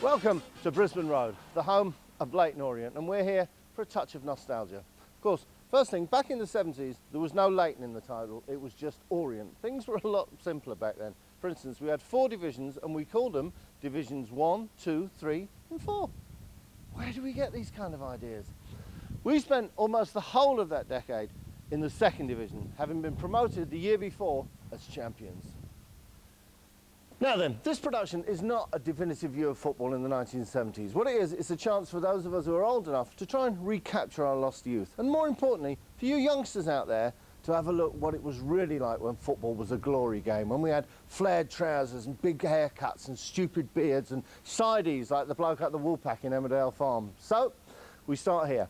Welcome to Brisbane Road, the home of Leighton Orient, and we're here for a touch of nostalgia. Of course, first thing, back in the 70s, there was no Leighton in the title, it was just Orient. Things were a lot simpler back then. For instance, we had 4 divisions and we called them Divisions 1, 2, 3 and 4. Where do we get these kind of ideas? We spent almost the whole of that decade in the 2nd division, having been promoted the year before as champions. Now then, this production is not a definitive view of football in the 1970s. What it is, it's a chance for those of us who are old enough to try and recapture our lost youth. And more importantly, for you youngsters out there, to have a look what it was really like when football was a glory game, when we had flared trousers and big haircuts and stupid beards and sideys like the bloke at the Woolpack in Emmerdale Farm. So, we start here.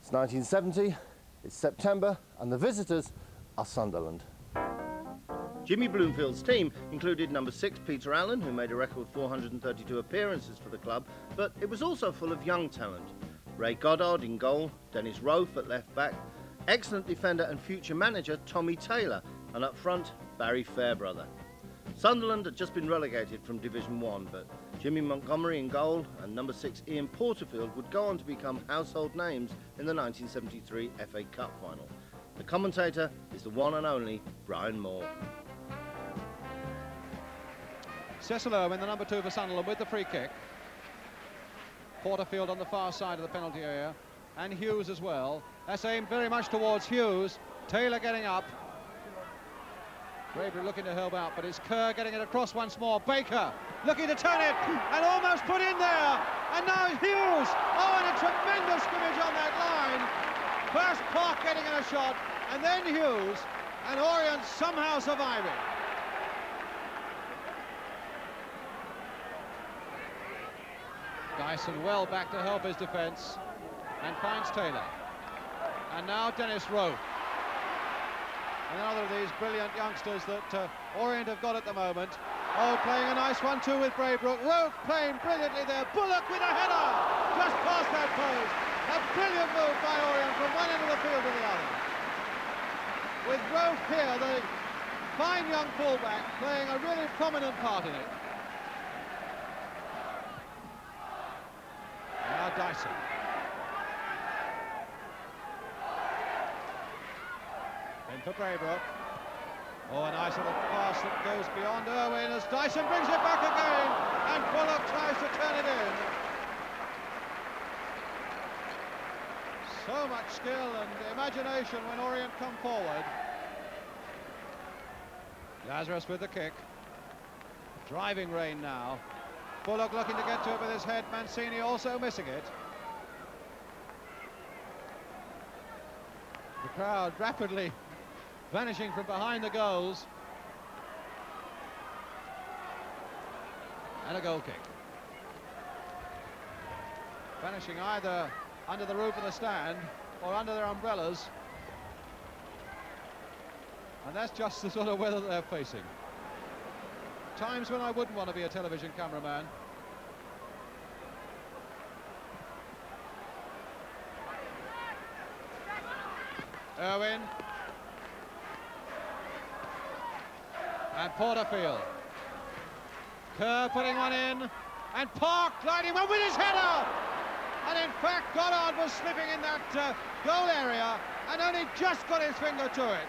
It's 1970, it's September, and the visitors are Sunderland. Jimmy Bloomfield's team included number 6 Peter Allen, who made a record 432 appearances for the club, but it was also full of young talent. Ray Goddard in goal, Dennis Rofe at left back, excellent defender and future manager Tommy Taylor, and up front Barry Fairbrother. Sunderland had just been relegated from Division 1, but Jimmy Montgomery in goal and number 6 Ian Porterfield would go on to become household names in the 1973 FA Cup final. The commentator is the one and only Brian Moore. Cecil in the number 2 for Sunderland with the free kick. Porterfield on the far side of the penalty area, and Hughes as well. That's aimed very much towards Hughes. Taylor getting up. Bravery looking to help out, but it's Kerr getting it across once more. Baker looking to turn it and almost put in there. And now Hughes. Oh, and a tremendous scrimmage on that line. First Park getting in a shot, and then Hughes, and Orient somehow surviving. Dyson well back to help his defence and finds Taylor. And now Dennis Rofe. Another of these brilliant youngsters that Orient have got at the moment. Oh, playing a nice 1-2 with Braybrook. Rofe playing brilliantly there. Bullock with a header just past that post. A brilliant move by Orient from one end of the field to the other. With Rofe here, the fine young fullback, playing a really prominent part in it. Now Dyson. In for Braybrook. Oh, a nice little pass that goes beyond Irwin as Dyson brings it back again, and Bullock tries to turn it in. So much skill and imagination when Orient come forward. Lazarus with the kick. Driving rain now. Bullock looking to get to it with his head. Mancini also missing it. The crowd rapidly vanishing from behind the goals. And a goal kick. Vanishing either under the roof of the stand or under their umbrellas. And that's just the sort of weather that they're facing. Times when I wouldn't want to be a television cameraman. Irwin. And Porterfield. Kerr putting one in. And Park gliding one with his header. And in fact, Goddard was slipping in that goal area and only just got his finger to it.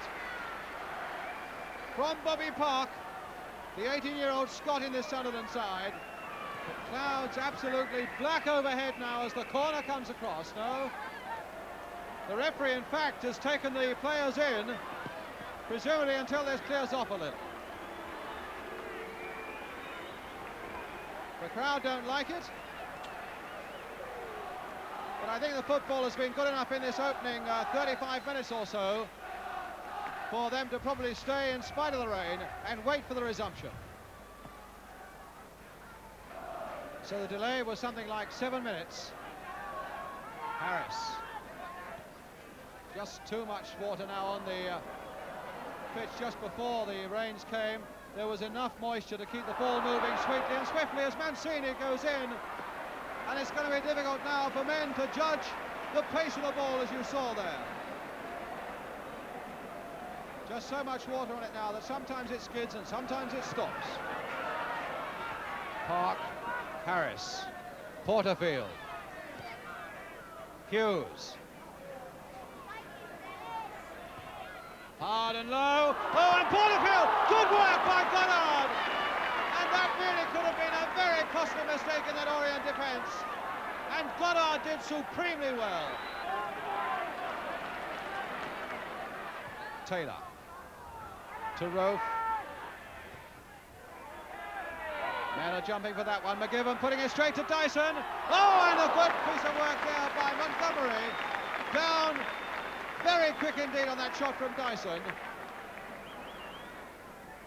From Bobby Park, the 18-year-old Scot in this Sunderland side. The clouds absolutely black overhead now as the corner comes across. No, the referee, in fact, has taken the players in, presumably until this clears off a little. The crowd don't like it, but I think the football has been good enough in this opening 35 minutes or so for them to probably stay in spite of the rain and wait for the resumption. So the delay was something like 7 minutes. Harris. Just too much water now on the pitch just before the rains came. There was enough moisture to keep the ball moving sweetly and swiftly as Mancini goes in. And it's going to be difficult now for men to judge the pace of the ball as you saw there. Just so much water on it now that sometimes it skids and sometimes it stops. Park, Harris. Porterfield. Hughes. Hard and low. Oh, and Porterfield! Good work by Goddard! And that really could have been a very costly mistake in that Orient defence. And Goddard did supremely well. Taylor. To Rofe. Men are jumping for that one. McGivern putting it straight to Dyson. Oh, and a good piece of work there by Montgomery. Down very quick indeed on that shot from Dyson.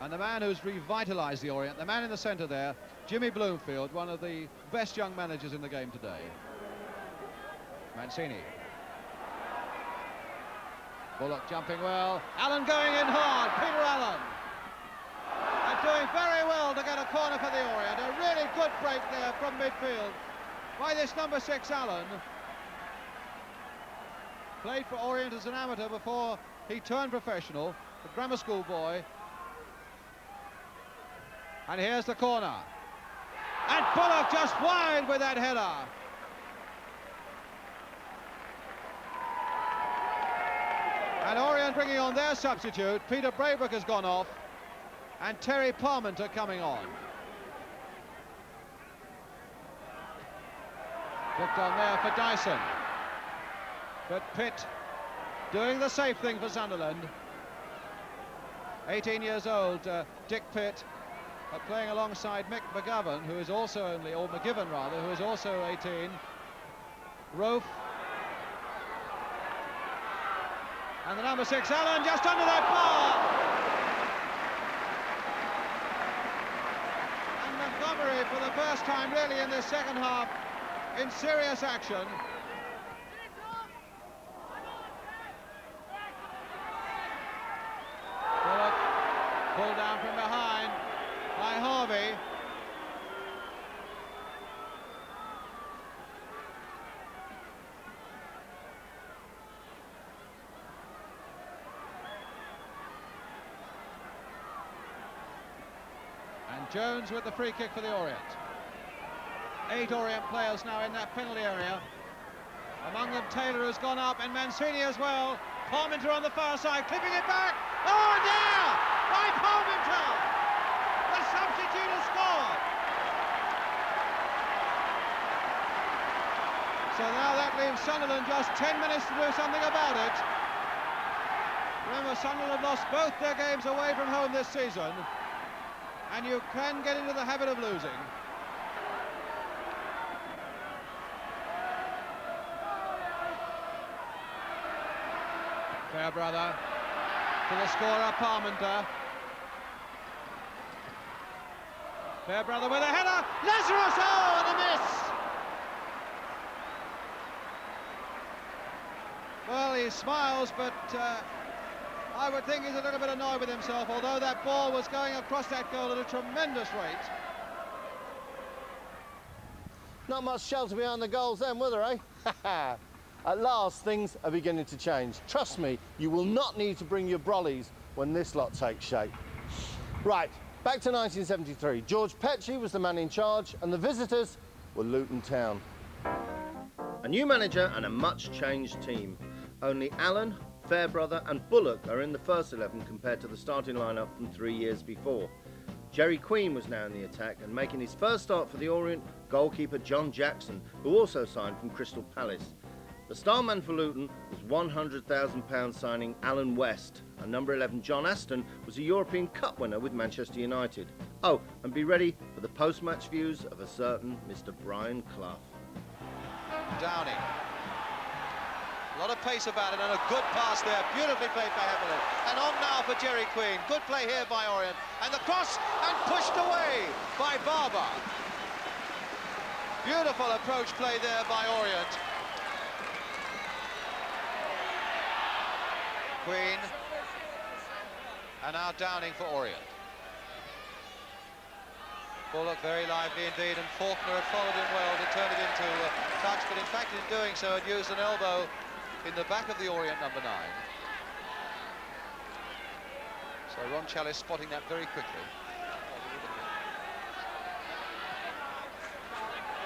And the man who's revitalised the Orient, the man in the centre there, Jimmy Bloomfield, one of the best young managers in the game today. Mancini. Bullock jumping well. Allen going in hard. Peter Allen. And doing very well to get a corner for the Orient. A really good break there from midfield by this number 6 Allen. Played for Orient as an amateur before he turned professional, a grammar school boy. And here's the corner. And Bullock just wide with that header. And Orient bringing on their substitute. Peter Braybrook has gone off. And Terry Parmenter coming on. Hooked on there for Dyson. But Pitt doing the safe thing for Sunderland. 18 years old, Dick Pitt, playing alongside Mick McGovern, who is also only, or McGivern rather, who is also 18. Rofe. And the number 6, Allen, just under that bar. And Montgomery, for the first time really in this second half, in serious action. Bullock pulled down from behind by Harvey. And Jones with the free kick for the Orient. 8 Orient players now in that penalty area. Among them Taylor, has gone up, and Mancini as well. Parmenter on the far side, clipping it back. Oh, and there! By Parmenter! The substitute has scored! So now that leaves Sunderland just 10 minutes to do something about it. Remember, Sunderland lost both their games away from home this season, and you can get into the habit of losing. Fairbrother to the scorer, Parmenter. Fairbrother with a header. Lazarus, oh, and a miss. Well, he smiles, but I would think he's a little bit annoyed with himself, although that ball was going across that goal at a tremendous rate. Not much shelter behind the goals then, were there, eh? At last, things are beginning to change. Trust me, you will not need to bring your brollies when this lot takes shape. Right, back to 1973. George Petchey was the man in charge, and the visitors were Luton Town. A new manager and a much-changed team. Only Allen, Fairbrother and Bullock are in the first 11 compared to the starting lineup from 3 years before. Jerry Queen was now in the attack and making his first start for the Orient, goalkeeper John Jackson, who also signed from Crystal Palace. The star man for Luton was £100,000 signing Alan West, and number 11 John Aston was a European Cup winner with Manchester United. Oh, and be ready for the post-match views of a certain Mr. Brian Clough. Downing. A lot of pace about it, and a good pass there, beautifully played by Heavily. And on now for Jerry Queen. Good play here by Orient, and the cross, and pushed away by Barber. Beautiful approach play there by Orient. Queen, and now Downing for Orient. Bullock very lively indeed, and Faulkner had followed him well to turn it into a touch, but in fact in doing so had used an elbow in the back of the Orient number 9. So Ron Challis spotting that very quickly.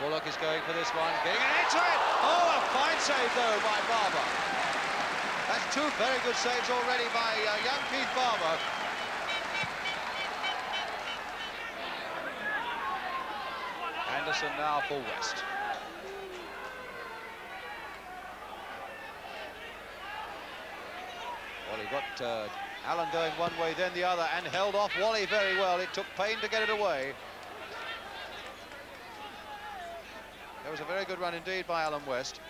Bullock is going for this one, getting it into it! Oh, a fine save though by Barber. That's two very good saves already by young Keith Barber. Anderson now for West. Well, he got Allen going one way, then the other, and held off Wally very well. It took pain to get it away. There was a very good run indeed by Alan West.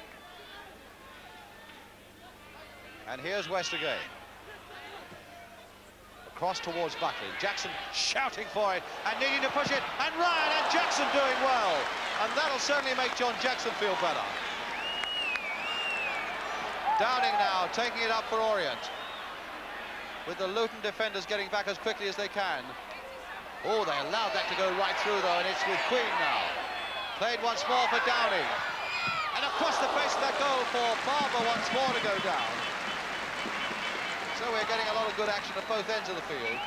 And here's West again. Across towards Buckley. Jackson shouting for it and needing to push it. And Ryan and Jackson doing well. And that'll certainly make John Jackson feel better. Downing now, taking it up for Orient. With the Luton defenders getting back as quickly as they can. Oh, they allowed that to go right through though, and it's with Queen now. Played once more for Downing. And across the face of that goal for Barber once more to go down. So we're getting a lot of good action at both ends of the field.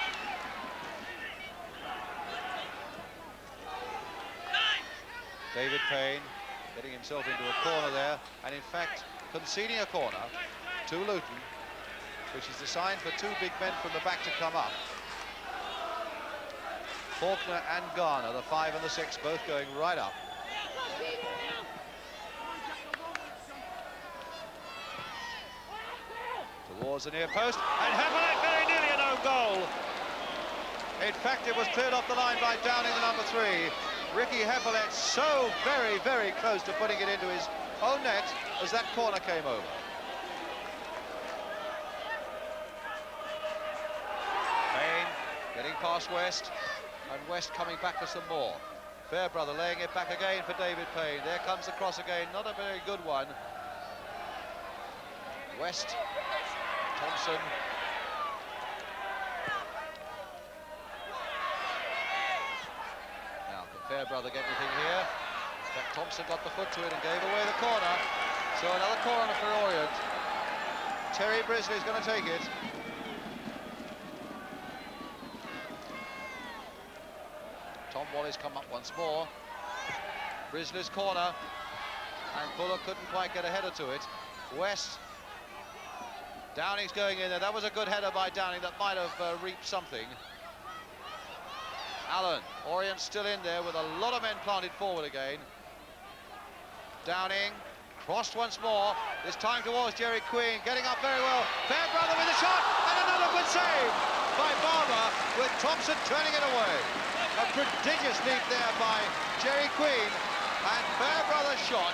David Payne getting himself into a corner there, and in fact conceding a corner to Luton, which is designed for two big men from the back to come up. Faulkner and Garner, the 5 and the 6, both going right up. Towards the near post, and Hefflet very nearly an own goal. In fact, it was cleared off the line by Downing, the number 3. Ricky Hefflet so very, very close to putting it into his own net as that corner came over. Payne getting past West, and West coming back for some more. Fairbrother laying it back again for David Payne. There comes the cross again, not a very good one. West, Thompson. Now, can Fairbrother get anything here? But Thompson got the foot to it and gave away the corner. So another corner for Orient. Terry Brisley's going to take it. Tom Wally's come up once more. Brisley's corner. And Bullock couldn't quite get a header to it. West. Downing's going in there. That was a good header by Downing that might have reaped something. Allen, Orient still in there with a lot of men planted forward again. Downing, crossed once more. This time towards Jerry Queen, getting up very well. Fairbrother with a shot, and another good save by Barber, with Thompson turning it away. A prodigious leap there by Jerry Queen, and Fairbrother's shot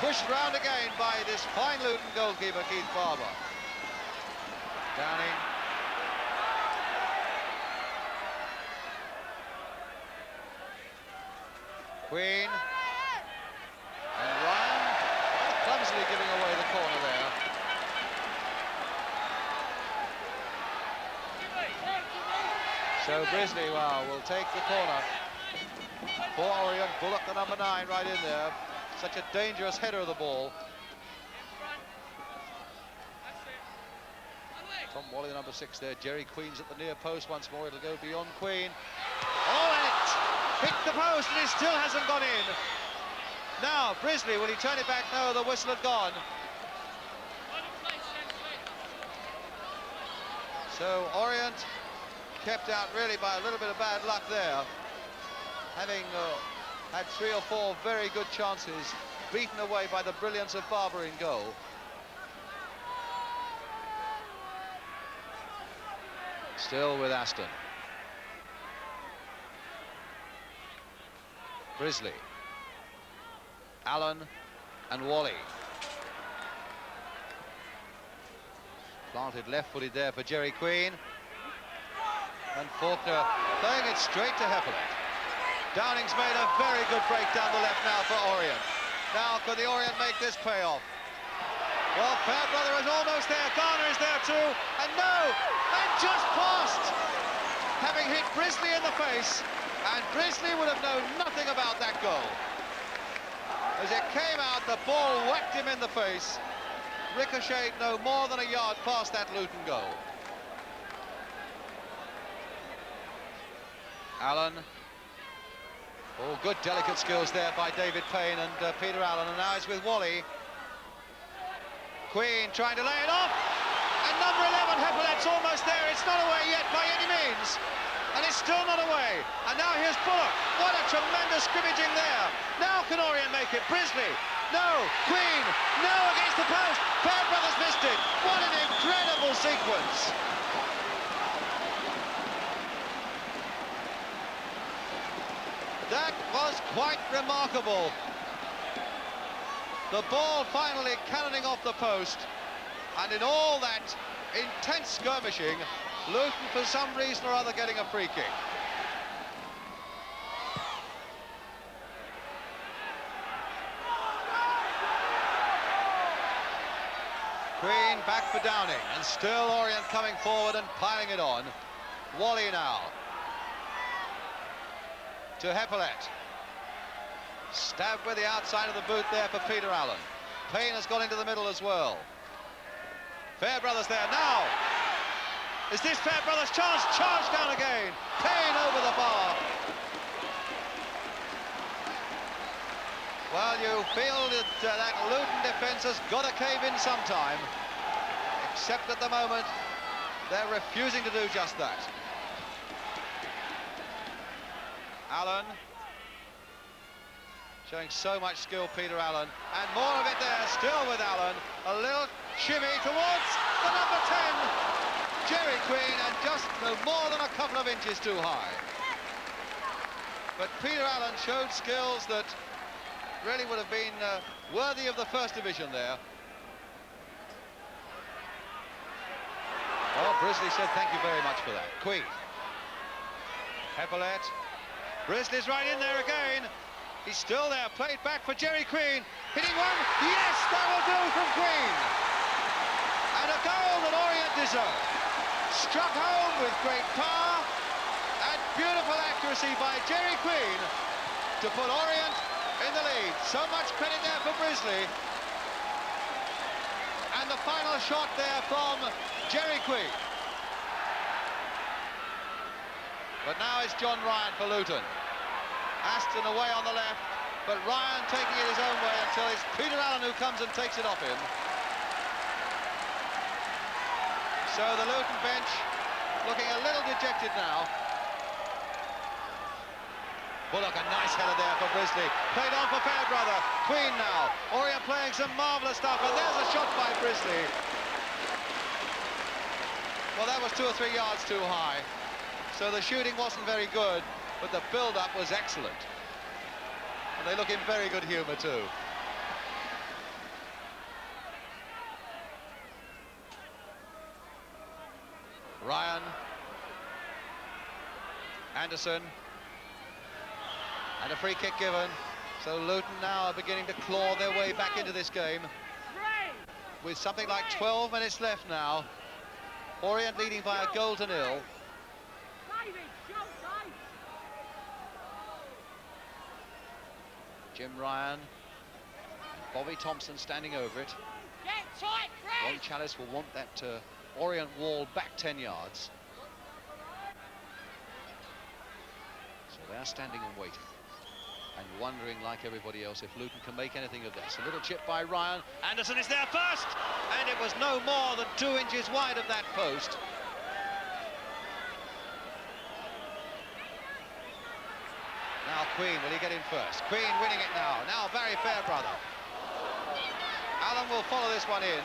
pushed round again by this fine Luton goalkeeper, Keith Barber. Downing. Queen. And Ryan clumsily giving away the corner there. So Brisley, well, will take the corner for Orient. Bullock, the number 9, right in there. Such a dangerous header of the ball. Tom Wally, the number 6 there. Jerry Queen's at the near post once more. It'll go beyond Queen. Oh, and it hit the post, and it still hasn't gone in. Now, Brisley, will he turn it back? No, the whistle had gone. So Orient kept out really by a little bit of bad luck there, having had 3 or 4 very good chances, beaten away by the brilliance of Barber in goal. Still with Aston. Brisley. Allen and Wally. Planted left-footed there for Jerry Queen. And Faulkner playing it straight to Hefflet. Downing's made a very good break down the left now for Orient. Now, could the Orient make this pay off? Well, Fairbrother is almost there. Garner is there too. And no! And just past! Having hit Brisley in the face. And Brisley would have known nothing about that goal. As it came out, the ball whacked him in the face. Ricocheted no more than a yard past that Luton goal. Allen. Oh, good delicate skills there by David Payne and Peter Allen, and now it's with Wally. Queen trying to lay it off, and number 11, Heppelet's almost there. It's not away yet by any means, and it's still not away. And now here's Bullock. What a tremendous scrimmaging there. Now can Orient make it? Brisley, no. Queen, no, against the post. Fairbrother's missed it. What an incredible sequence. That was quite remarkable. The ball finally cannoning off the post, and in all that intense skirmishing, Luton for some reason or other getting a free kick. Queen back for Downing, and still Orient coming forward and piling it on. Wally now to Heppelet. Stabbed with the outside of the boot there for Peter Allen. Payne has got into the middle as well. Fairbrother's there now. Is this Fairbrother's chance? Charge down again. Payne over the bar. Well, you feel that that Luton defence has got to cave in sometime, except at the moment they're refusing to do just that. Allen, showing so much skill, Peter Allen, and more of it there, still with Allen. A little shimmy towards the number 10, Jerry Queen, and just no more than a couple of inches too high. But Peter Allen showed skills that really would have been worthy of the first division there. Well, Brisley said thank you very much for that. Queen. Heppelet. Brisley's right in there again. He's still there, played back for Jerry Queen. Hitting one, yes, that will do from Queen. And a goal that Orient deserved. Struck home with great power and beautiful accuracy by Jerry Queen to put Orient in the lead. So much credit there for Brisley. And the final shot there from Jerry Queen. But now it's John Ryan for Luton. Aston away on the left, but Ryan taking it his own way until it's Peter Allen who comes and takes it off him. So the Luton bench looking a little dejected now. Bullock, a nice header there for Brisley. Played on for Fairbrother. Queen now. Orient playing some marvellous stuff, and there's a shot by Brisley. Well, that was 2 or 3 yards too high. So the shooting wasn't very good, but the build-up was excellent. And they look in very good humour too. Ryan. Anderson. And a free kick given. So Luton now are beginning to claw their way back into this game. With something like 12 minutes left now. Orient leading by a goal to nil. Jim Ryan, Bobby Thompson standing over it. Ron Chalice will want that Orient wall back 10 yards. So they're standing and waiting and wondering, like everybody else, if Luton can make anything of this. A little chip by Ryan. Anderson is there first, and it was no more than 2 inches wide of that post. Now Queen, will he get in first? Queen winning it now. Now Barry Fairbrother. Allen will follow this one in.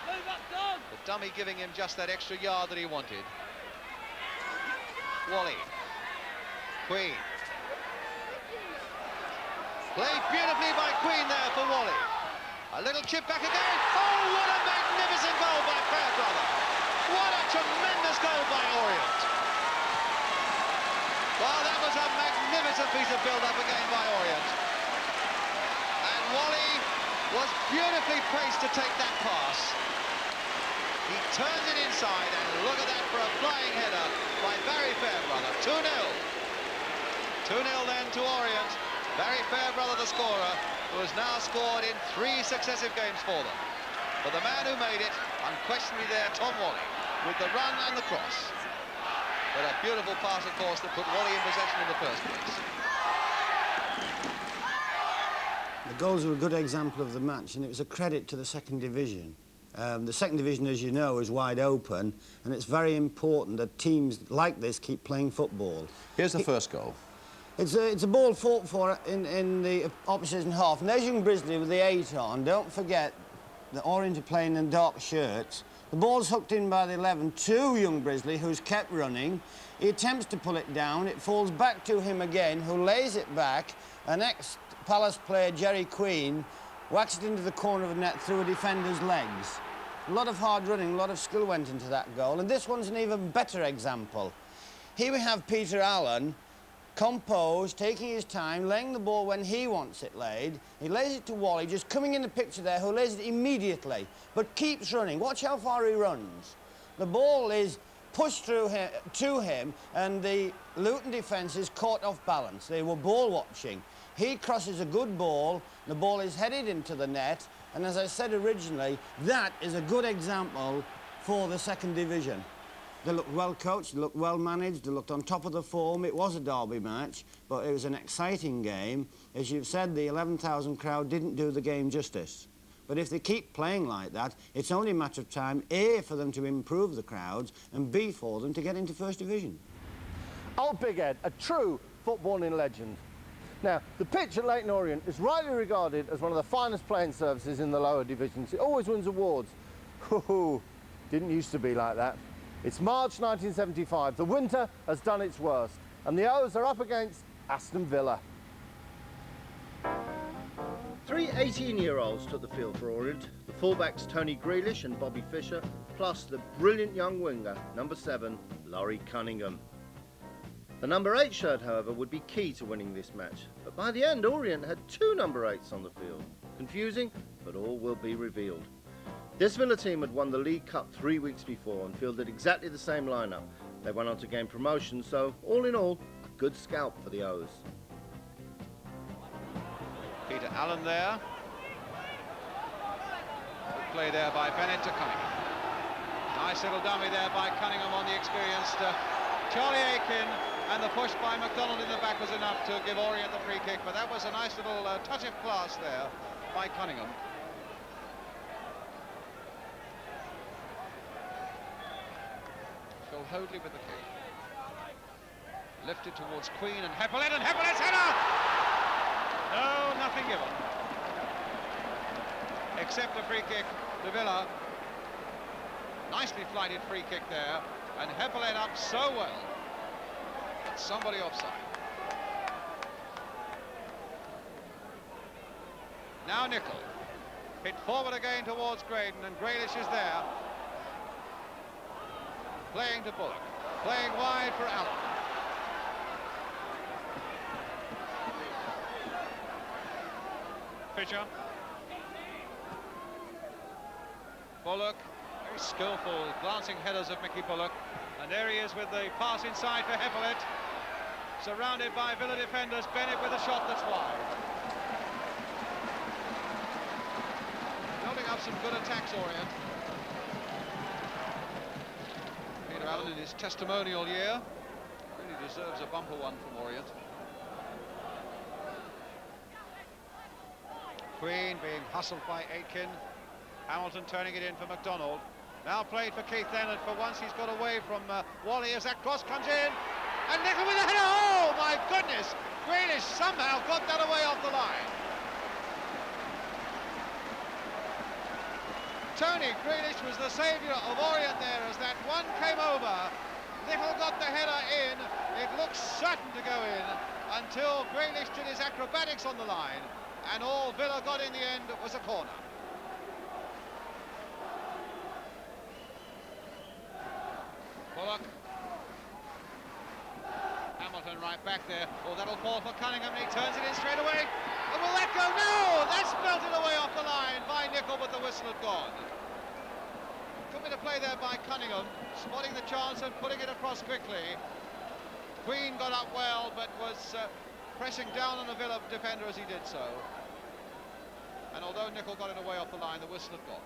The dummy giving him just that extra yard that he wanted. Wally. Queen. Played beautifully by Queen there for Wally. A little chip back again. Oh, what a magnificent goal by Fairbrother. What a tremendous goal by Orient. Well, that was a magnificent piece of build-up again by Orient. And Wally was beautifully placed to take that pass. He turns it inside, and look at that for a flying header by Barry Fairbrother. 2-0. 2-0 then to Orient. Barry Fairbrother, the scorer, who has now scored in 3 successive games for them. But the man who made it, unquestionably there, Tom Wally, with the run and the cross. But a beautiful pass, of course, that put Wally in possession in the first place. The goals were a good example of the match, and it was a credit to the second division. The second division, as you know, is wide open, and it's very important that teams like this keep playing football. Here's the first goal. It's a ball fought for in the opposition half, and there's young Brisley with the 8 on. Don't forget the Orient are playing in dark shirts. The ball's hooked in by the 11 to young Brisley, who's kept running. He attempts to pull it down. It falls back to him again, who lays it back. An ex-Palace player, Jerry Queen, whacks it into the corner of the net through a defender's legs. A lot of hard running, a lot of skill went into that goal, and this one's an even better example. Here we have Peter Allen, composed, taking his time, laying the ball when he wants it laid. He lays it to Wally, just coming in the picture there, who lays it immediately, but keeps running. Watch how far he runs. The ball is pushed through to him, and the Luton defence is caught off balance. They were ball watching. He crosses a good ball, the ball is headed into the net, and as I said originally, that is a good example for the second division. They looked well coached, they looked well managed, they looked on top of the form. It was a derby match, but it was an exciting game. As you've said, the 11,000 crowd didn't do the game justice. But if they keep playing like that, it's only a matter of time, A, for them to improve the crowds, and B, for them to get into First Division. Old Big Ed, a true footballing legend. Now, the pitch at Leyton Orient is rightly regarded as one of the finest playing surfaces in the lower divisions. It always wins awards. Didn't used to be like that. It's March 1975. The winter has done its worst, and the O's are up against Aston Villa. 3 18-year-olds took the field for Orient. The fullbacks Tony Grealish and Bobby Fischer, plus the brilliant young winger, number 7, Laurie Cunningham. The number 8 shirt, however, would be key to winning this match. But by the end, Orient had 2 number 8s on the field. Confusing, but all will be revealed. This Villa team had won the League Cup 3 weeks before and fielded exactly the same lineup. They went on to gain promotion, so all in all, a good scalp for the O's. Peter Allen there. Good play there by Bennett to Cunningham. Nice little dummy there by Cunningham on the experienced Charlie Aiken, and the push by McDonald in the back was enough to give Orient the free kick, but that was a nice little touch of class there by Cunningham. Phil Hoadley with the kick. Lifted towards Queen and Heppelet's header! No, nothing given. Except a free kick to Villa. Nicely flighted free kick there, and Heppelet up so well. But somebody offside. Now Nicol. Hit forward again towards Graydon, and Grealish is there. Playing to Bullock. Playing wide for Allen. Fischer. Bullock, very skillful glancing headers of Mickey Bullock, and there he is with the pass inside for Heppelet, surrounded by Villa defenders. Bennett with a shot that's wide. Building up some good attacks, Orient. Peter Allen in his testimonial year really deserves a bumper one from Orient. Queen being hustled by Aitken. Hamilton turning it in for McDonald. Now played for Keith Leonard. For once he's got away from Wally as that cross comes in. And Nicol with a header. Oh my goodness! Grealish somehow got that away off the line. Tony Grealish was the saviour of Orient there as that one came over. Nicol got the header in. It looked certain to go in until Grealish did his acrobatics on the line. And all Villa got in the end was a corner. Bullock. Hamilton right back there. Oh, that'll fall for Cunningham, and he turns it in straight away. And will that go? No! That's belted away off the line by Nicol, but the whistle had gone. Good bit of play there by Cunningham, spotting the chance and putting it across quickly. Queen got up well, but was pressing down on the Villa defender as he did so. And although Nicol got it away off the line, the whistle had gone.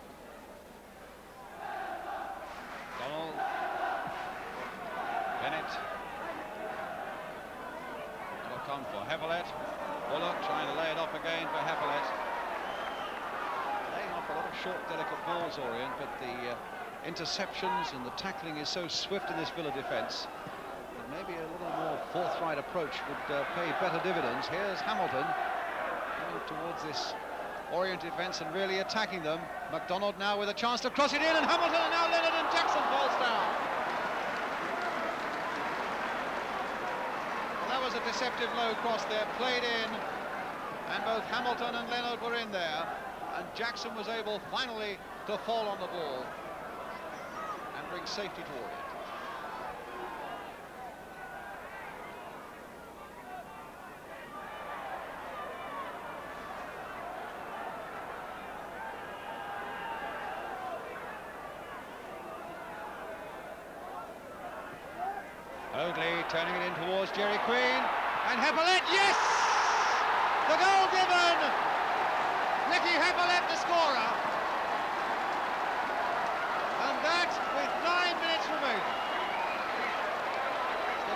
Donald. Bennett. It'll come for Hevelet. Bullock trying to lay it off again for Hevelet. Laying off a lot of short, delicate balls, Orient, but the interceptions and the tackling is so swift in this Villa defence that maybe a little more forthright approach would pay better dividends. Here's Hamilton going towards this Orient defence and really attacking them. MacDonald now with a chance to cross it in, and Hamilton, and now Leonard and Jackson falls down. Well, that was a deceptive low cross there, played in, and both Hamilton and Leonard were in there, and Jackson was able finally to fall on the ball and bring safety to Orient. Oakley turning it in towards Jerry Queen, and Hevelet, yes! The goal given! Nicky Hevelet, the scorer. And that with 9 minutes remaining.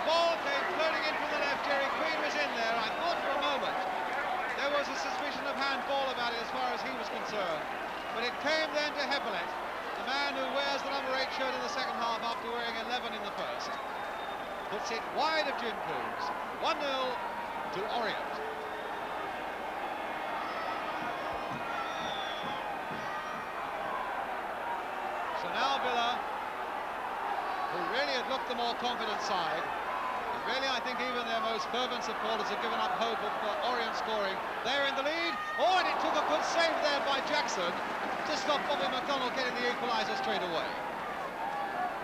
The ball came floating in from the left, Jerry Queen was in there. I thought for a moment there was a suspicion of handball about it as far as he was concerned. But it came then to Hevelet, the man who wears the number 8 shirt in the second half after wearing 11 in the first. Puts it wide of Jim Coombs. 1-0 to Orient. So now Villa, who really had looked the more confident side, and really I think even their most fervent supporters have given up hope of Orient scoring. They're in the lead. Oh, and it took a good save there by Jackson to stop Bobby MacDonald getting the equaliser straight away.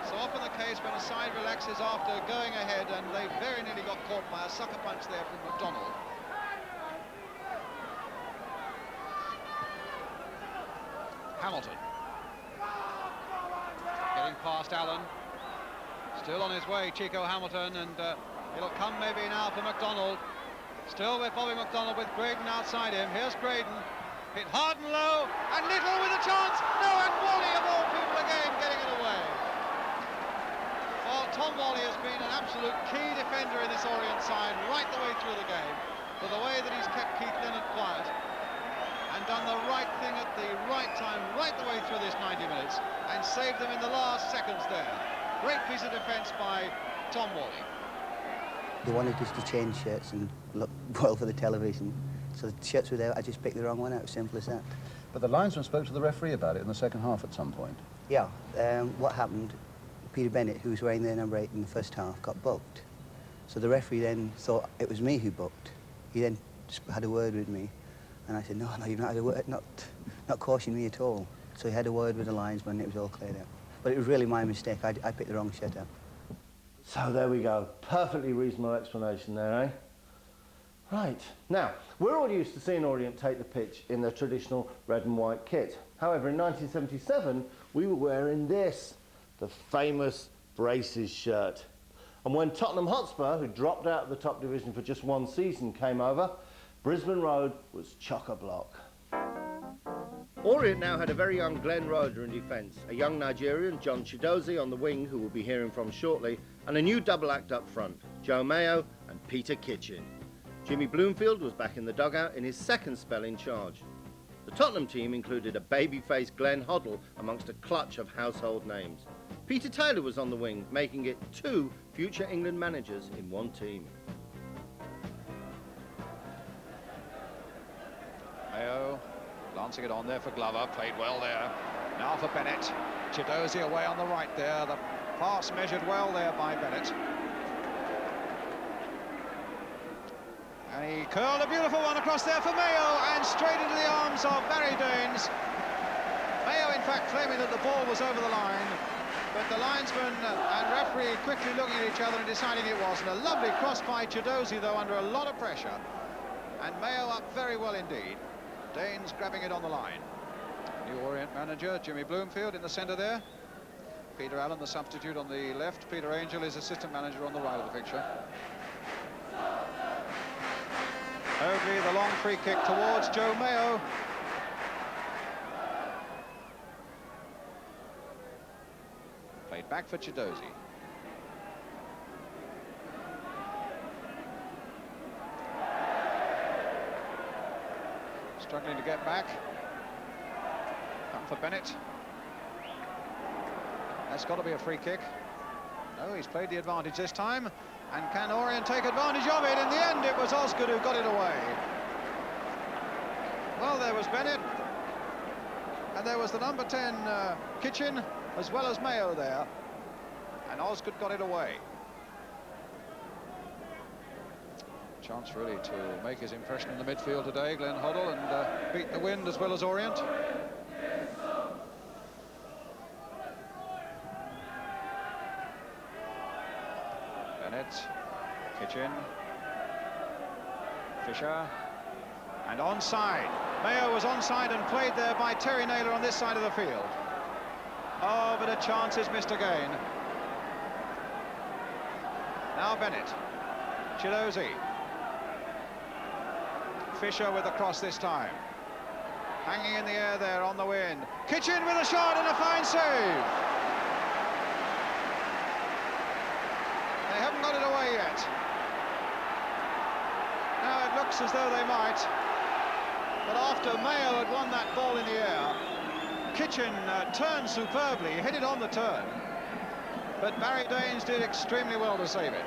So often the case when a side relaxes after going ahead, and they very nearly got caught by a sucker punch there from MacDonald. Hamilton. Getting past Allen. Still on his way, Chico Hamilton, and it'll come maybe now for MacDonald. Still with Bobby MacDonald with Graydon outside him. Here's Graydon. Hit hard and low, and Little with a chance. No, and Wally of all people again getting it away. Well, Tom Wally has been an absolute key defender in this Orient side right the way through the game, for the way that he's kept Keith Leonard quiet and done the right thing at the right time right the way through this 90 minutes and saved them in the last seconds there. Great piece of defence by Tom Wally. They wanted us to change shirts and look well for the television, so the shirts were there, I just picked the wrong one out, simple as that. But the linesman spoke to the referee about it in the second half at some point. Yeah, what happened, Peter Bennett, who was wearing the number 8 in the first half, got booked. So the referee then thought it was me who booked. He then had a word with me, and I said, no, you've not had a word, not cautioning me at all. So he had a word with the linesman, and it was all cleared up. But it was really my mistake, I picked the wrong shirt up. So there we go, perfectly reasonable explanation there, eh? Right, now, we're all used to seeing Orient take the pitch in their traditional red and white kit. However, in 1977, we were wearing this, the famous Braces shirt. And when Tottenham Hotspur, who dropped out of the top division for just one season, came over, Brisbane Road was chock-a-block. Orient now had a very young Glenn Roeder in defence, a young Nigerian, John Chidozie, on the wing, who we'll be hearing from shortly, and a new double act up front, Joe Mayo and Peter Kitchen. Jimmy Bloomfield was back in the dugout in his second spell in charge. The Tottenham team included a baby-faced Glenn Hoddle amongst a clutch of household names. Peter Taylor was on the wing, making it 2 future England managers in one team. Mayo glancing it on there for Glover, played well there. Now for Bennett. Chidozie away on the right there. The pass measured well there by Bennett. And he curled a beautiful one across there for Mayo, and straight into the arms of Barry Daines. Mayo, in fact, claiming that the ball was over the line, but the linesman and referee quickly looking at each other and deciding it wasn't. A lovely cross by Chidozie, though, under a lot of pressure. And Mayo up very well indeed. Daines grabbing it on the line. New Orient manager, Jimmy Bloomfield, in the centre there. Peter Allen, the substitute, on the left. Peter Angel is assistant manager on the right of the picture. Oakley, the long free kick towards Joe Mayo. Played back for Chidozie. struggling to get back. Come for Bennett. That's got to be a free kick. No, he's played the advantage this time. And can Orient take advantage of it? In the end, it was Osgood who got it away. Well, there was Bennett. And there was the number 10 Kitchen, as well as Mayo there. And Osgood got it away. Chance really to make his impression in the midfield today, Glenn Hoddle, and beat the wind as well as Orient. Bennett, Kitchen, Fisher, and onside. Mayo was onside and played there by Terry Naylor on this side of the field. Oh, but a chance is missed again. Now Bennett, Chidozie. Fisher with the cross this time. Hanging in the air there on the wind. Kitchen with a shot and a fine save. They haven't got it away yet. Now it looks as though they might. But after Mayo had won that ball in the air, Kitchen turned superbly, hit it on the turn. But Barry Daines did extremely well to save it.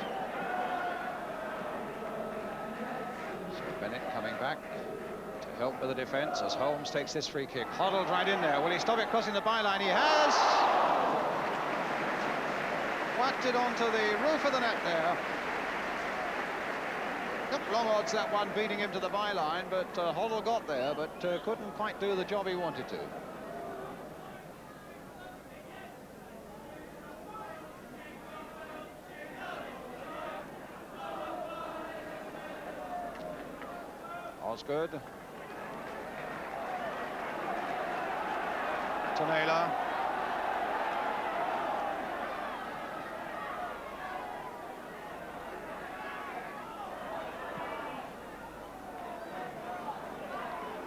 So Bennett coming back to help with the defence as Holmes takes this free kick. Hoddled right in there. Will he stop it crossing the byline? He has. Whacked it onto the roof of the net there. Looked long odds that one beating him to the byline, but Hoddle got there, but couldn't quite do the job he wanted to. Osgood. To Naylor.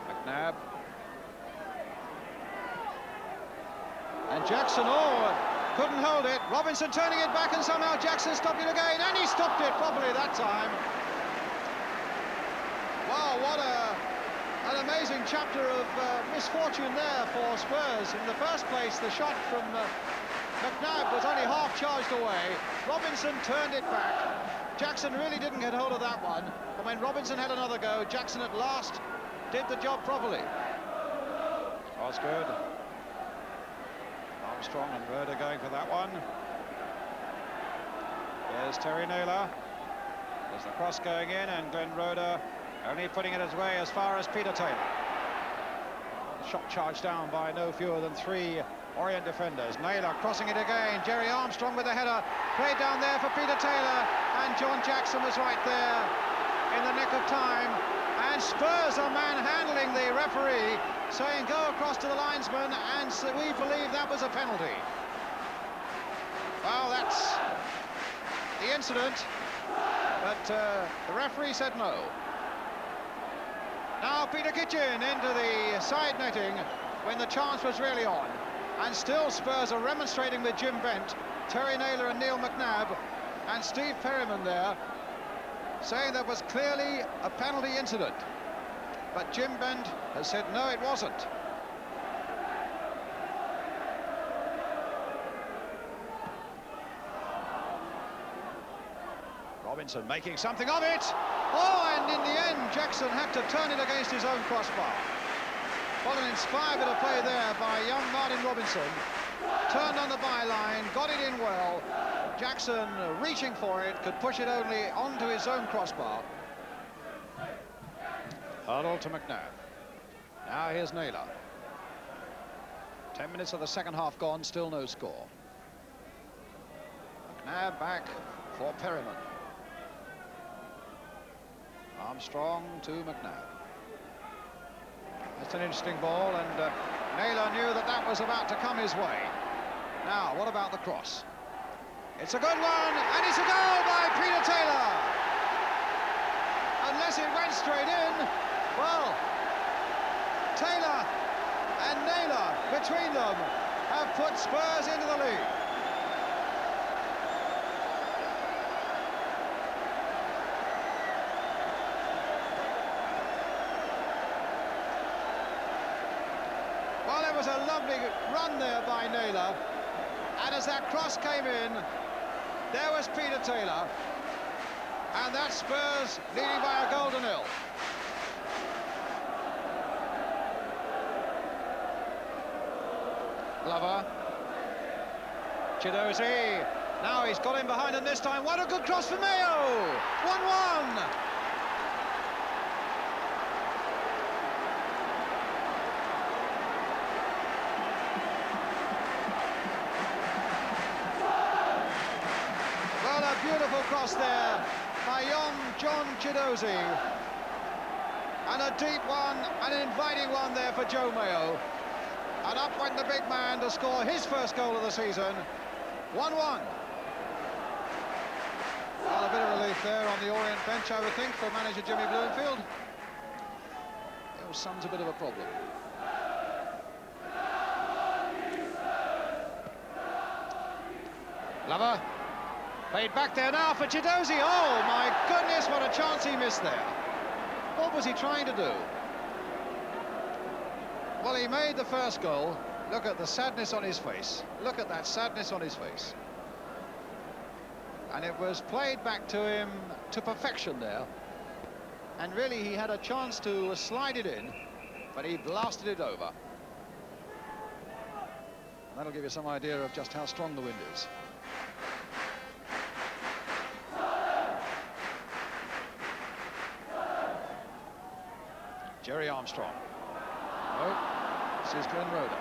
McNabb. And Jackson, couldn't hold it. Robinson turning it back, and somehow Jackson stopped it again, and he stopped it properly that time. Wow, what an amazing chapter of misfortune there for Spurs. In the first place, the shot from McNabb was only half charged away. Robinson turned it back. Jackson really didn't get hold of that one. And when Robinson had another go, Jackson at last did the job properly. Osgood. Armstrong and Roeder going for that one. There's Terry Naylor. There's the cross going in, and Glenn Roeder only putting it his way as far as Peter Taylor. Shot charged down by no fewer than 3 Orient defenders. Naylor crossing it again. Jerry Armstrong with a header. Played down there for Peter Taylor. And John Jackson was right there in the nick of time. And Spurs are manhandling the referee, saying go across to the linesman, and so we believe that was a penalty. Well, that's the incident, but the referee said no. Now Peter Kitchen into the side netting when the chance was really on. And still Spurs are remonstrating with Jim Bent, Terry Naylor and Neil McNabb, and Steve Perryman there, saying that was clearly a penalty incident. But Jim Bent has said no, it wasn't. Robinson making something of it. Oh, and in the end, Jackson had to turn it against his own crossbar. What an inspired bit of play there by young Martin Robinson. Turned on the byline, got it in well. Jackson, reaching for it, could push it only onto his own crossbar. Huddle to McNabb. Now here's Naylor. 10 minutes of the second half gone, still no score. McNabb back for Perryman. Armstrong to McNabb. That's an interesting ball, and Naylor knew that that was about to come his way. Now, what about the cross? It's a good one, and it's a goal by Peter Taylor. Unless it went straight in, well, Taylor and Naylor, between them, have put Spurs into the lead. was a lovely run there by Naylor. And as that cross came in, there was Peter Taylor. And that Spurs leading by a goal to nil. Glover. Chidozie. Now he's got him behind, and this time, what a good cross for Mayo! 1-1. Well, a beautiful cross there by young John Chidozie. And a deep one, an inviting one there for Joe Mayo. And up went the big man to score his first goal of the season. 1-1. Well, a bit of relief there on the Orient bench, I would think, for manager Jimmy Bloomfield. Your son's a bit of a problem. Glover. Played back there now for Chidozie. Oh, my goodness, what a chance he missed there. What was he trying to do? Well, he made the first goal. Look at the sadness on his face. Look at that sadness on his face. And it was played back to him to perfection there. And really, he had a chance to slide it in, but he blasted it over. That'll give you some idea of just how strong the wind is. Jerry Armstrong. No, this is Glenn Roeder.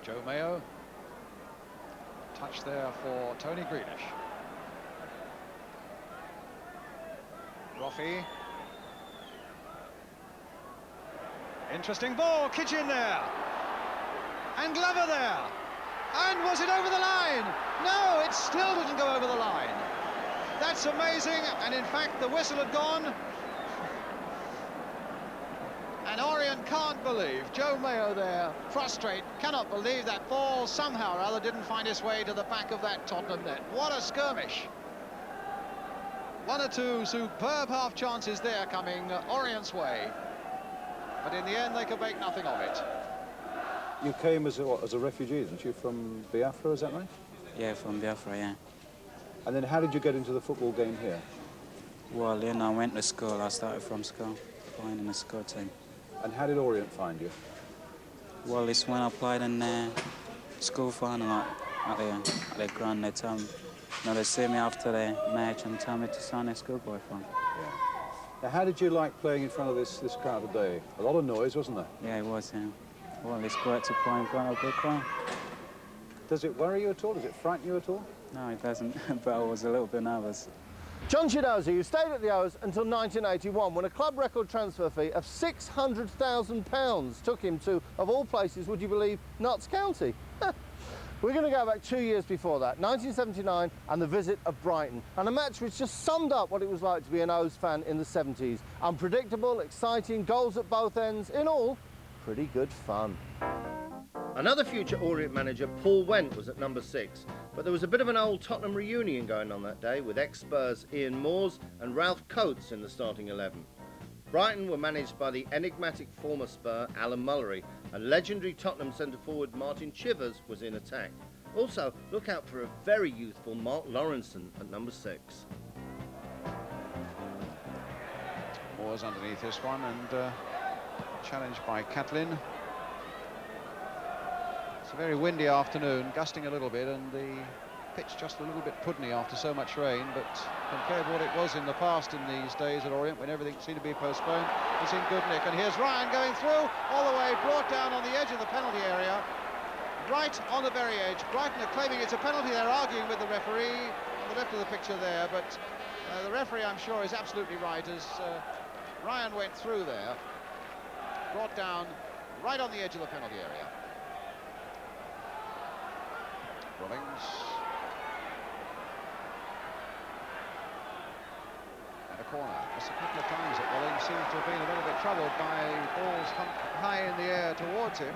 Joe Mayo. Touch there for Tony Greenish. Roffey. Interesting ball, Kitchen there. And Glover there. And was it over the line? No, it still didn't go over the line. That's amazing, and in fact the whistle had gone. And Orient can't believe, Joe Mayo there, frustrated, cannot believe that ball somehow or other didn't find its way to the back of that Tottenham net. What a skirmish. One or two superb half chances there coming Orient's way. But in the end they could make nothing of it. You came as a refugee, didn't you, from Biafra, is that right? Yeah, from Biafra, yeah. And then how did you get into the football game here? Well, you know, I went to school. I started from school, playing in the school team. And how did Orient find you? Well, it's when I played in the school final at the ground. They tell me, you know, they see me after the match and tell me to sign a schoolboy form. Yeah. Now, how did you like playing in front of this crowd today? A lot of noise, wasn't there? Yeah, it was, yeah. Well, it's great to play in front of a big crowd. Does it worry you at all? Does it frighten you at all? No, it doesn't, but I was a little bit nervous. John Chidozie, who stayed at the O's until 1981, when a club record transfer fee of £600,000 took him to, of all places, would you believe, Notts County. We're going to go back 2 years before that, 1979, and the visit of Brighton, and a match which just summed up what it was like to be an O's fan in the 70s. Unpredictable, exciting, goals at both ends, in all, pretty good fun. Another future Orient manager, Paul Went, was at number 6, but there was a bit of an old Tottenham reunion going on that day with ex-Spurs Ian Moores and Ralph Coates in the starting 11. Brighton were managed by the enigmatic former Spur Alan Mullery, and legendary Tottenham centre-forward Martin Chivers was in attack. Also, look out for a very youthful Mark Lawrenson at number 6. Moores underneath this one, and challenged by Catlin. It's a very windy afternoon, gusting a little bit, and the pitch just a little bit puddeny after so much rain, but compared to what it was in the past in these days at Orient, when everything seemed to be postponed, it's in good nick. And here's Ryan going through, all the way, brought down on the edge of the penalty area, right on the very edge. Brighton are claiming it's a penalty. They're arguing with the referee on the left of the picture there, but the referee, I'm sure, is absolutely right, as Ryan went through there, brought down right on the edge of the penalty area. Rollins. And a corner. Just a couple of times that Rollins seems to have been a little bit troubled by balls high in the air towards him.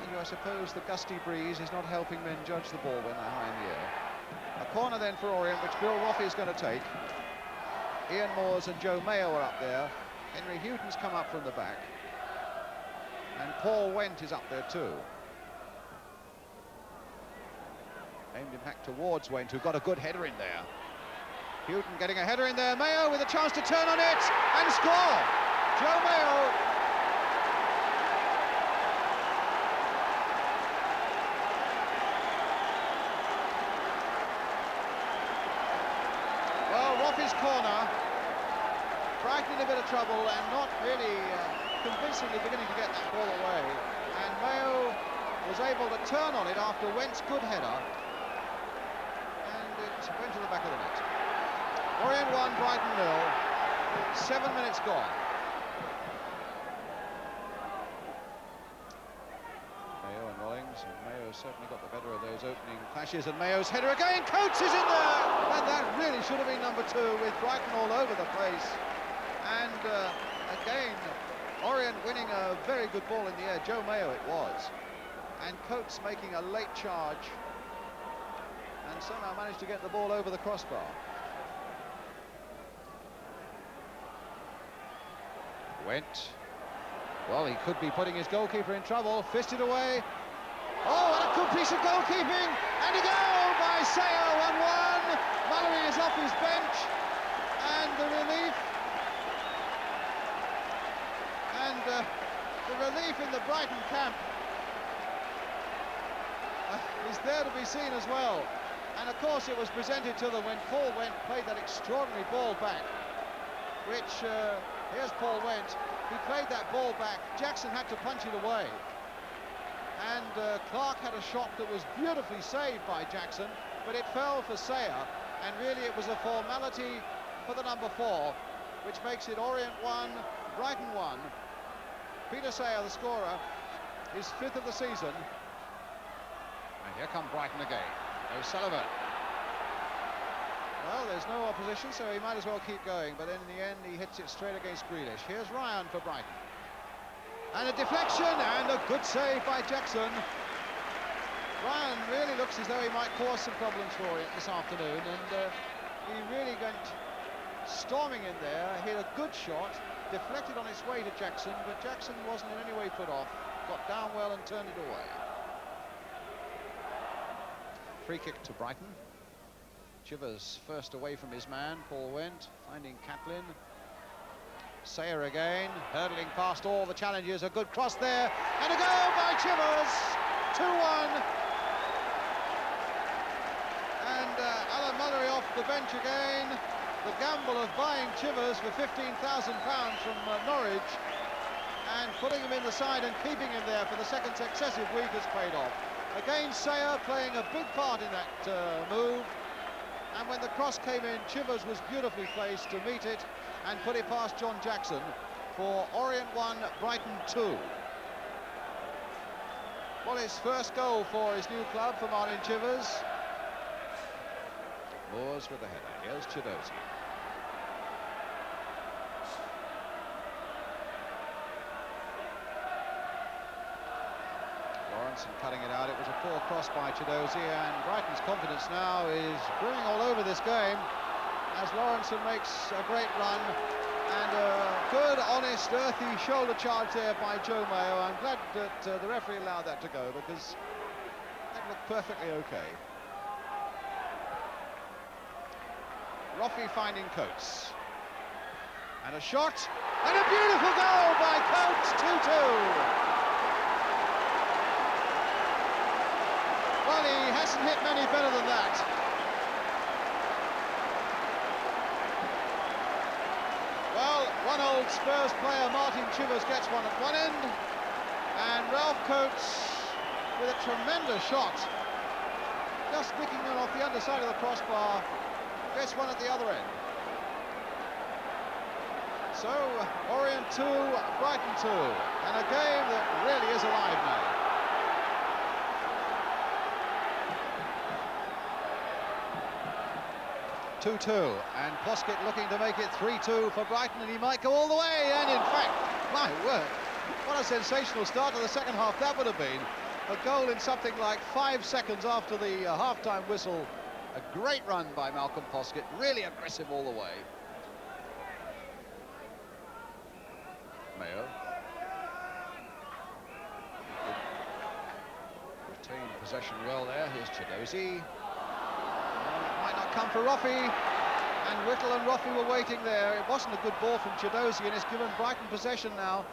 And I suppose the gusty breeze is not helping men judge the ball when they're high in the air. A corner then for Orient, which Bill Roffey is going to take. Ian Moores and Joe Mayo are up there. Henry Houghton's come up from the back. And Paul Went is up there too. Aimed him back towards Went, who got a good header in there. Houghton getting a header in there. Mayo with a chance to turn on it and score. Joe Mayo. Well, Roffey's corner. Brighton in a bit of trouble and not really convincingly beginning to get that ball away. And Mayo was able to turn on it after Went's good header. And it went to the back of the net. Orient 1, Brighton 0. 7 minutes gone. Mayo and Rollings, and Mayo certainly got the better of those opening clashes, and Mayo's header again. Coates is in there, and that really should have been number 2 with Brighton all over the place. And again, Orient winning a very good ball in the air. Joe Mayo it was, and Coates making a late charge, and somehow managed to get the ball over the crossbar. Went. Well, he could be putting his goalkeeper in trouble. Fisted away. Oh, what a good piece of goalkeeping! And a goal by Sayer, 1-1. Mallory is off his bench, and the relief. And the relief in the Brighton camp is there to be seen as well. And of course, it was presented to them when Paul Went played that extraordinary ball back, which. Here's Paul Went. He played that ball back. Jackson had to punch it away. And Clark had a shot that was beautifully saved by Jackson, but it fell for Sayer. And really it was a formality for the number 4, which makes it Orient 1, Brighton 1. Peter Sayer, the scorer, his 5th of the season. And here come Brighton again. O'Sullivan. Well, there's no opposition, so he might as well keep going, but then in the end he hits it straight against Grealish. Here's Ryan for Brighton. And a deflection, and a good save by Jackson. Ryan really looks as though he might cause some problems for it this afternoon, and he really went storming in there, hit a good shot, deflected on its way to Jackson, but Jackson wasn't in any way put off, got down well and turned it away. Free kick to Brighton. Chivers first away from his man, Paul Went, finding Catlin. Sayer again, hurdling past all the challenges, a good cross there, and a goal by Chivers, 2-1. And Alan Mullery off the bench again. The gamble of buying Chivers for £15,000 from Norwich and putting him in the side and keeping him there for the second successive week has paid off. Again, Sayer playing a big part in that move. And when the cross came in, Chivers was beautifully placed to meet it and put it past John Jackson for Orient 1, Brighton 2. Well, his first goal for his new club for Martin Chivers. Moores with the header. Here's Chidozi. And cutting it out. It was a poor cross by Chidozi, and Brighton's confidence now is brewing all over this game as Lawrenson makes a great run and a good, honest, earthy shoulder charge there by Joe Mayo. I'm glad that the referee allowed that to go because that looked perfectly okay. Roffey finding Coates. And a shot, and a beautiful goal by Coates, 2-2. Well, he hasn't hit many better than that. Well, one old Spurs player, Martin Chivers, gets one at one end, and Ralph Coates with a tremendous shot, just nicking it off the underside of the crossbar, gets one at the other end. So, Orient 2, Brighton 2, and a game that really is alive now. 2-2, and Poskett looking to make it 3-2 for Brighton, and he might go all the way, and in fact, my word, what a sensational start to the second half that would have been. A goal in something like 5 seconds after the half-time whistle. A great run by Malcolm Poskett, really aggressive all the way. Mayo. Retained possession well there. Here's Chidozie. Might not come for Roffey. And Whittle and Roffey were waiting there. It wasn't a good ball from Chidozie, and it's given Brighton possession now.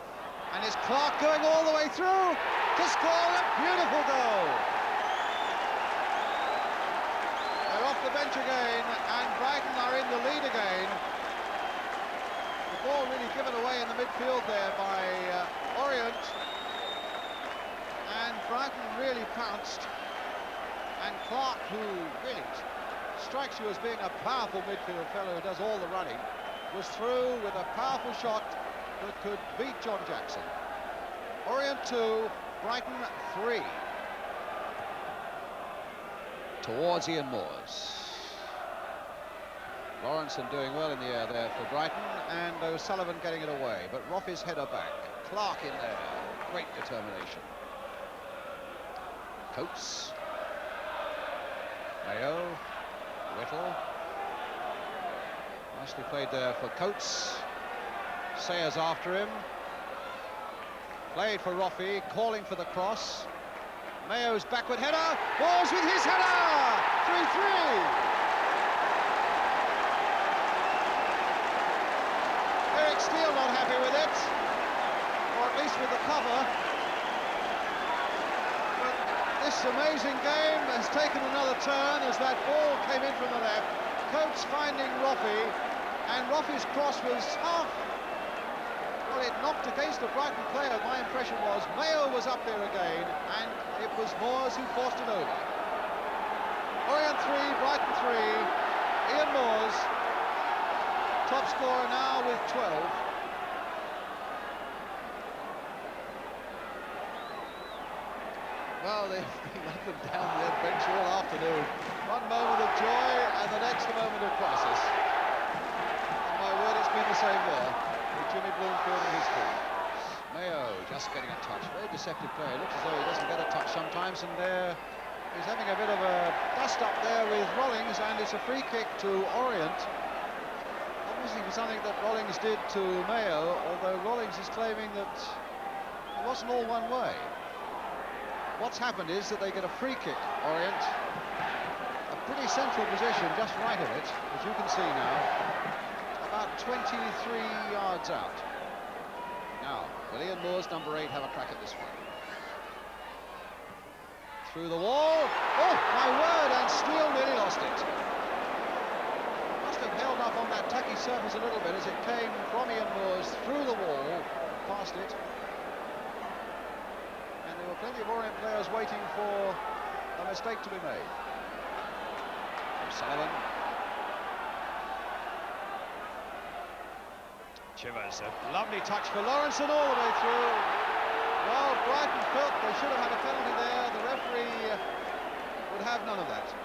And it's Clark going all the way through to score a beautiful goal. They're off the bench again, and Brighton are in the lead again. The ball really given away in the midfield there by Orient. And Brighton really pounced. And Clark, who really strikes you as being a powerful midfield fellow who does all the running, was through with a powerful shot that could beat John Jackson. Orient 2, Brighton 3. Towards Ian Moores. Lawrenson doing well in the air there for Brighton, and O'Sullivan getting it away, but Roffey's header back. Clark in there, great determination. Coates. Mayo. Whittle. Nicely played there for Coates. Sayers after him. Played for Roffey, calling for the cross. Mayo's backward header. Moores with his header! 3-3. Eric Steele not happy with it, or at least with the cover. But this amazing game has taken another turn as that ball came in from the left. Coates finding Roffey, and Roffey's cross was half. Well, it knocked against the Brighton player. My impression was Mayo was up there again, and it was Moores who forced it over. Orient 3, Brighton 3. Ian Moores, top scorer now with 12. Well, they've been up and down the bench all afternoon. One moment of joy and the next a moment of crisis. And my word, it's been the same there with Jimmy Bloomfield and his team. Mayo just getting a touch. Very deceptive player. Looks as though he doesn't get a touch sometimes, and there he's having a bit of a dust-up there with Rollings, and it's a free kick to Orient. Obviously for something that Rollings did to Mayo, although Rollings is claiming that it wasn't all one way. What's happened is that they get a free kick, Orient. A pretty central position, just right of it, as you can see now. About 23 yards out. Now, will Ian Moores, number 8, have a crack at this one? Through the wall. Oh, my word, and Steele nearly lost it. Must have held up on that tacky surface a little bit as it came from Ian Moores through the wall, past it. And there were plenty of Orient players waiting for a mistake to be made. O'Sullivan. Chivers, a lovely touch for Lawrenson all the way through. Well, Brighton felt they should have had a penalty there. The referee would have none of that.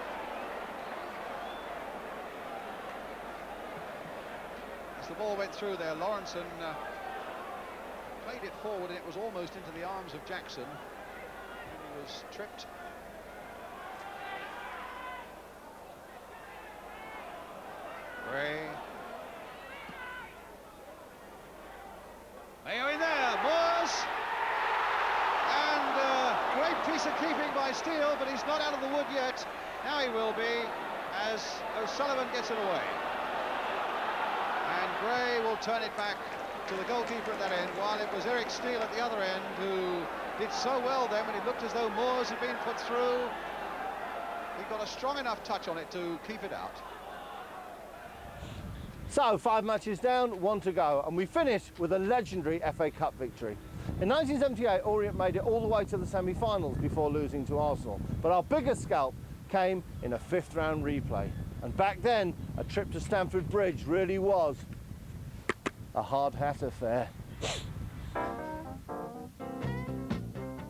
As the ball went through there, Lawrenson played it forward, and it was almost into the arms of Jackson. And he was tripped. Gray. Mayo in there, Moores. And great piece of keeping by Steele, but he's not out of the wood yet. Now he will be, as O'Sullivan gets it away. And Gray will turn it back to the goalkeeper at that end, while it was Eric Steele at the other end who did so well then when it looked as though Moores had been put through. He got a strong enough touch on it to keep it out. So, 5 matches down, 1 to go, and we finish with a legendary FA Cup victory. In 1978, Orient made it all the way to the semi-finals before losing to Arsenal, but our biggest scalp came in a 5th round replay. And back then, a trip to Stamford Bridge really was a hard hat affair.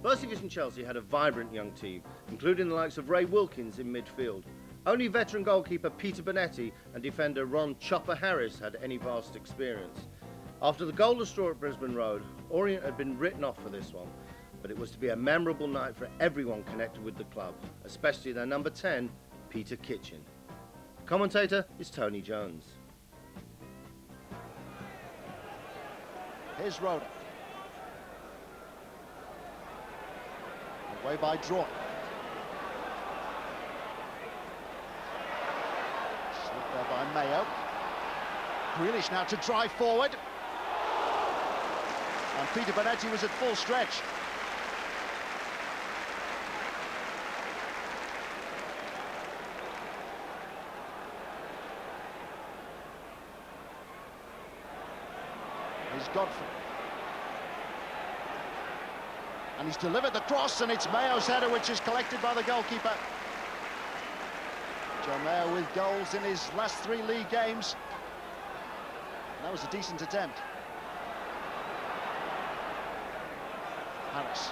First Division Chelsea had a vibrant young team, including the likes of Ray Wilkins in midfield. Only veteran goalkeeper Peter Bonetti and defender Ron Chopper Harris had any vast experience. After the goalless draw at Brisbane Road, Orient had been written off for this one, but it was to be a memorable night for everyone connected with the club, especially their number 10, Peter Kitchen. Commentator is Tony Jones. Here's Roda. Away by Droy. Slipped there by Mayo. Grealish now to drive forward. And Peter Bonetti was at full stretch. Here's Godfrey. And he's delivered the cross, and it's Mayo's header, which is collected by the goalkeeper. Joe Mayo with goals in his last 3 league games. And that was a decent attempt. Harris,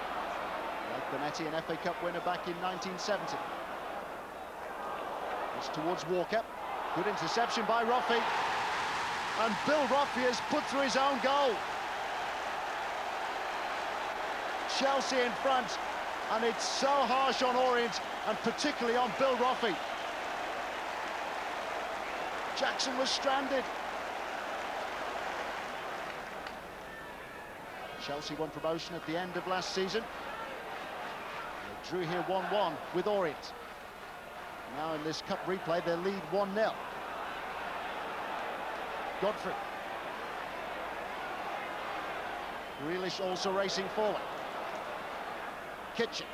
like Bonetti, an FA Cup winner back in 1970. It's towards Walker. Good interception by Roffey. And Bill Roffey has put through his own goal. Chelsea in front, and it's so harsh on Orient, and particularly on Bill Roffey. Jackson was stranded. Chelsea won promotion at the end of last season. They drew here 1-1 with Orient. Now in this cup replay, they lead 1-0. Godfrey. Grealish also racing forward. Kitchen.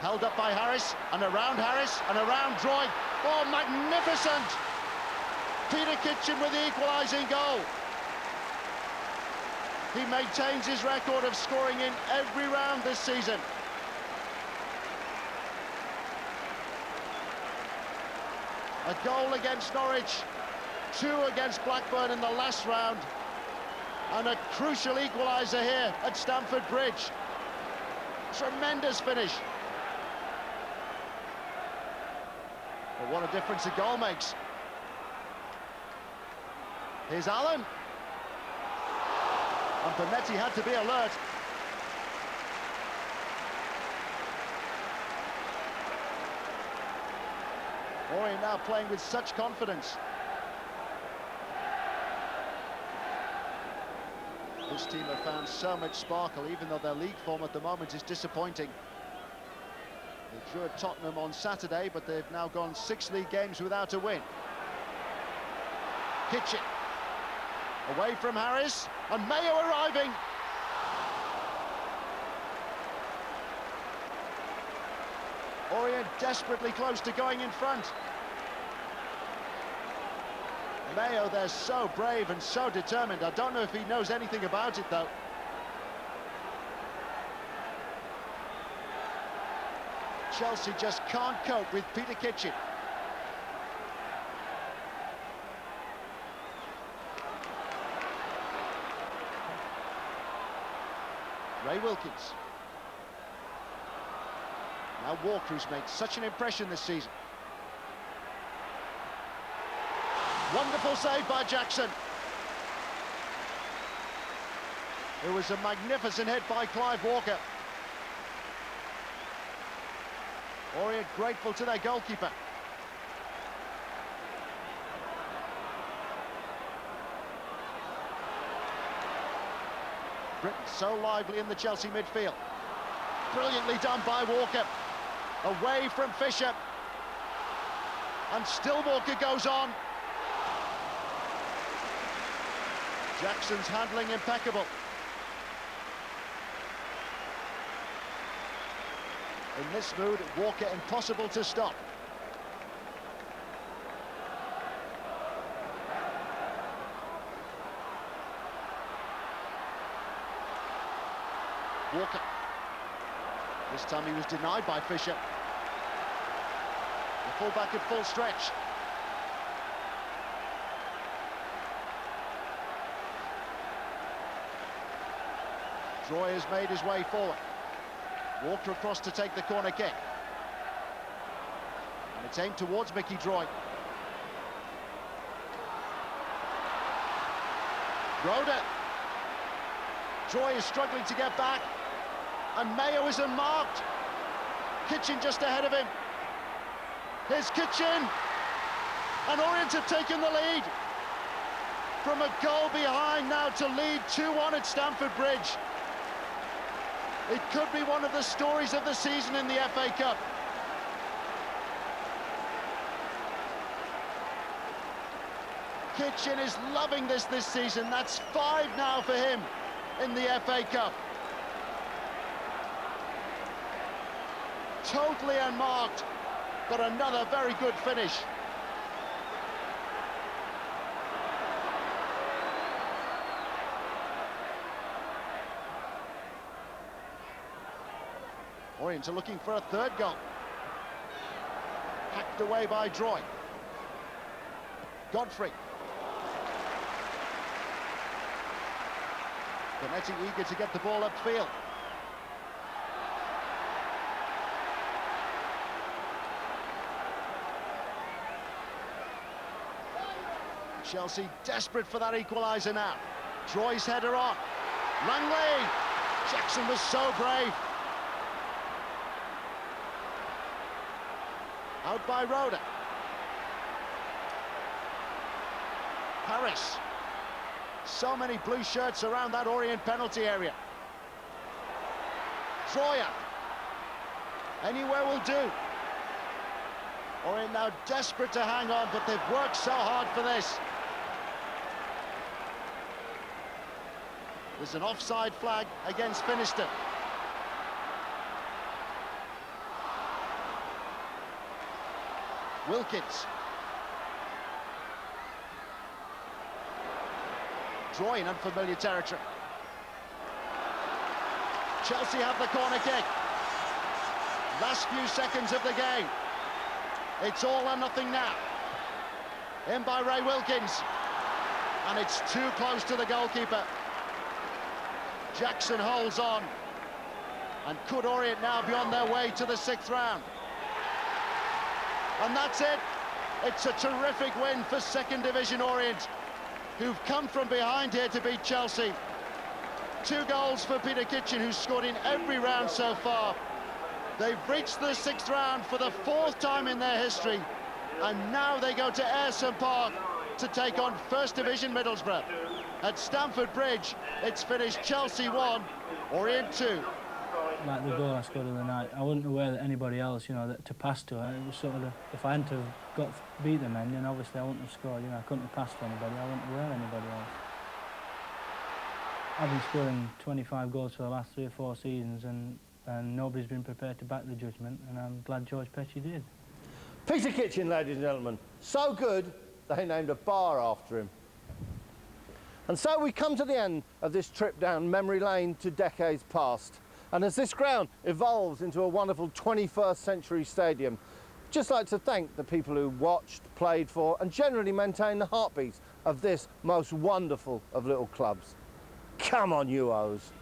Held up by Harris, and around Droy. Oh, magnificent! Peter Kitchen with the equalising goal. He maintains his record of scoring in every round this season. A goal against Norwich, 2 against Blackburn in the last round, and a crucial equaliser here at Stamford Bridge. Tremendous finish. But what a difference a goal makes. Here's Allen. And Bonetti had to be alert. Orient now playing with such confidence. This team have found so much sparkle, even though their league form at the moment is disappointing. They drew at Tottenham on Saturday, but they've now gone 6 league games without a win. Kitchen. Away from Harris, and Mayo arriving. Orient desperately close to going in front. Mayo, they're so brave and so determined. I don't know if he knows anything about it, though. Chelsea just can't cope with Peter Kitchen. Ray Wilkins. Now Walker, who's made such an impression this season. Wonderful save by Jackson. It was a magnificent hit by Clive Walker. Orient grateful to their goalkeeper. Britain so lively in the Chelsea midfield. Brilliantly done by Walker. Away from Fisher. And still Walker goes on. Jackson's handling impeccable. In this mood, Walker impossible to stop. Walker. This time he was denied by Fisher. The fullback at full stretch. Droy has made his way forward. Walker across to take the corner kick. And it's aimed towards Mickey Droy. Roda. Droy is struggling to get back. And Mayo is unmarked. Kitchen just ahead of him. Here's Kitchen. And Orient have taken the lead. From a goal behind now to lead 2-1 at Stamford Bridge. It could be one of the stories of the season in the FA Cup. Kitchen is loving this season. That's 5 now for him in the FA Cup. Totally unmarked, but another very good finish. Orient are looking for a third goal. Hacked away by Droy. Godfrey. Benetti eager to get the ball upfield. Chelsea desperate for that equaliser now. Droy's header on. Langley! Jackson was so brave. Out by Rhoda. Harris. So many blue shirts around that Orient penalty area. Troyer. Anywhere will do. Orient now desperate to hang on, but they've worked so hard for this. There's an offside flag against Finiston. Wilkins. Droy in unfamiliar territory. Chelsea have the corner kick. Last few seconds of the game. It's all or nothing now. In by Ray Wilkins. And it's too close to the goalkeeper. Jackson holds on. And could Orient now be on their way to the 6th round? And that's it. It's a terrific win for 2nd Division Orient, who've come from behind here to beat Chelsea. 2 goals for Peter Kitchen, who's scored in every round so far. They've reached the 6th round for the 4th time in their history, and now they go to Ayresome Park to take on 1st Division Middlesbrough. At Stamford Bridge, it's finished Chelsea 1, Orient 2. Like the goal I scored the other night, I wasn't aware that anybody else, you know, that to pass to. It was sort of, if I hadn't have beat the men, then obviously I wouldn't have scored. You know, I couldn't have passed to anybody. I wasn't aware of anybody else. I've been scoring 25 goals for the last 3 or 4 seasons, and nobody's been prepared to back the judgment, and I'm glad George Petchey did. Peter Kitchen, ladies and gentlemen, so good they named a bar after him. And so we come to the end of this trip down memory lane to decades past. And as this ground evolves into a wonderful 21st century stadium, I'd just like to thank the people who watched, played for, and generally maintained the heartbeats of this most wonderful of little clubs. Come on, you O's.